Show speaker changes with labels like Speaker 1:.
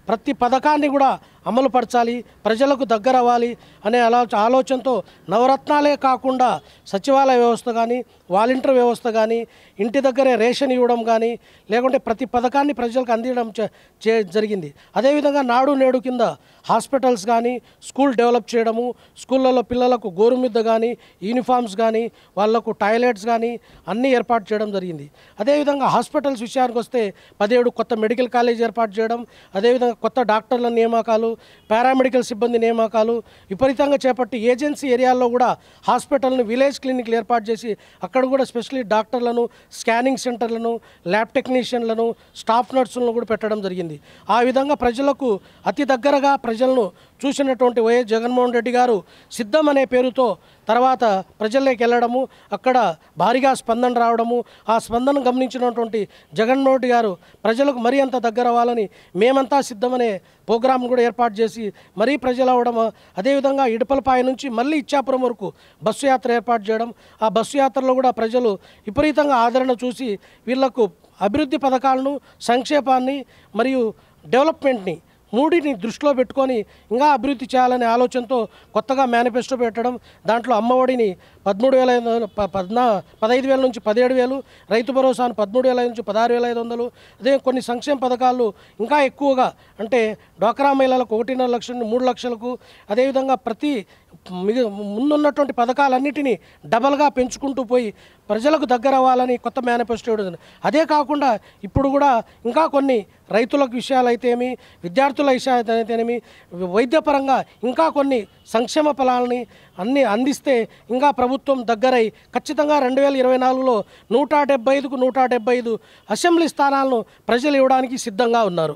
Speaker 1: ప్రతి పథకాన్ని కూడా అమలు పరచాలి, ప్రజలకు దగ్గర అవ్వాలి అనే ఆలోచనతో నవరత్నాలే కాకుండా సచివాలయ వ్యవస్థ కానీ, వాలంటీర్ వ్యవస్థ కానీ, ఇంటి దగ్గరే రేషన్ ఇవ్వడం కానీ, లేకుంటే ప్రతి పథకాన్ని ప్రజలకు అందించడం జరిగింది. అదేవిధంగా నాడు నేడు కింద హాస్పిటల్స్ కానీ, స్కూల్ డెవలప్ చేయడము, స్కూళ్ళలో పిల్లలకు గోరుమిద్ద కానీ, యూనిఫామ్స్ కానీ, వాళ్లకు టాయిలెట్స్ కానీ అన్నీ ఏర్పాటు చేయడం జరిగింది. అదేవిధంగా హాస్పిటల్స్ విషయానికి వస్తే 17 కొత్త మెడికల్ కాలేజ్ ఏర్పాటు చేయడం, అదేవిధంగా కొత్త డాక్టర్ల నియామకాలు, పారామెడికల్ సిబ్బంది నియామకాలు విపరీతంగా చేపట్టి ఏజెన్సీ ఏరియాల్లో కూడా హాస్పిటల్ను విలేజ్ క్లినిక్లు ఏర్పాటు చేసి అక్కడ కూడా స్పెషలిస్ట్ డాక్టర్లను, స్కానింగ్ సెంటర్లను, ల్యాబ్ టెక్నీషియన్లను, స్టాఫ్ నర్సులను కూడా పెట్టడం జరిగింది. ఆ విధంగా ప్రజలకు అతి దగ్గరగా ప్రజలను చూసినటువంటి వైఎస్ జగన్మోహన్ రెడ్డి గారు సిద్ధం అనే పేరుతో తర్వాత ప్రజల్లోకి వెళ్ళడము, అక్కడ భారీగా స్పందన రావడము, ఆ స్పందన గమనించినటువంటి జగన్మోహన్ రెడ్డి గారు ప్రజలకు మరీ అంత దగ్గర అవ్వాలని మేమంతా సిద్ధమనే ప్రోగ్రాం కూడా ఏర్పాటు చేసి మరీ ప్రజలు అవ్వడం, అదేవిధంగా ఇడపలపాయ నుంచి మళ్ళీ ఇచ్చాపురం వరకు బస్సు యాత్ర ఏర్పాటు చేయడం, ఆ బస్సు యాత్రలో కూడా ప్రజలు విపరీతంగా ఆదరణ చూసి వీళ్లకు అభివృద్ధి పథకాలను, సంక్షేమాన్ని మరియు డెవలప్మెంట్ని మూడిని దృష్టిలో పెట్టుకొని ఇంకా అభివృద్ధి చేయాలనే ఆలోచనతో కొత్తగా మేనిఫెస్టో పెట్టడం, దాంట్లో అమ్మఒడిని 15,000 నుంచి 17,000, రైతు భరోసాను 13,000 నుంచి 16,500, అదే కొన్ని సంక్షేమ పథకాలు ఇంకా ఎక్కువగా అంటే డ్వాక్రా మహిళలకు 1.5 లక్షల నుండి 3 లక్షలకు, అదేవిధంగా ప్రతి ముందున్నటువంటి పథకాలన్నిటినీ డబల్గా పెంచుకుంటూ పోయి ప్రజలకు దగ్గర అవ్వాలని కొత్త మేనిఫెస్టో ఇవ్వడం. అదే కాకుండా ఇప్పుడు కూడా ఇంకా కొన్ని రైతులకు విషయాలైతేమి, విద్యార్థుల విషయాలైతేనేమి, వైద్యపరంగా ఇంకా కొన్ని సంక్షేమ ఫలాలని అన్నీ అందిస్తే ఇంకా ప్రభుత్వం దగ్గరై ఖచ్చితంగా 2024లో 175కు 175 అసెంబ్లీ స్థానాలను ప్రజలు ఇవ్వడానికి సిద్ధంగా ఉన్నారు.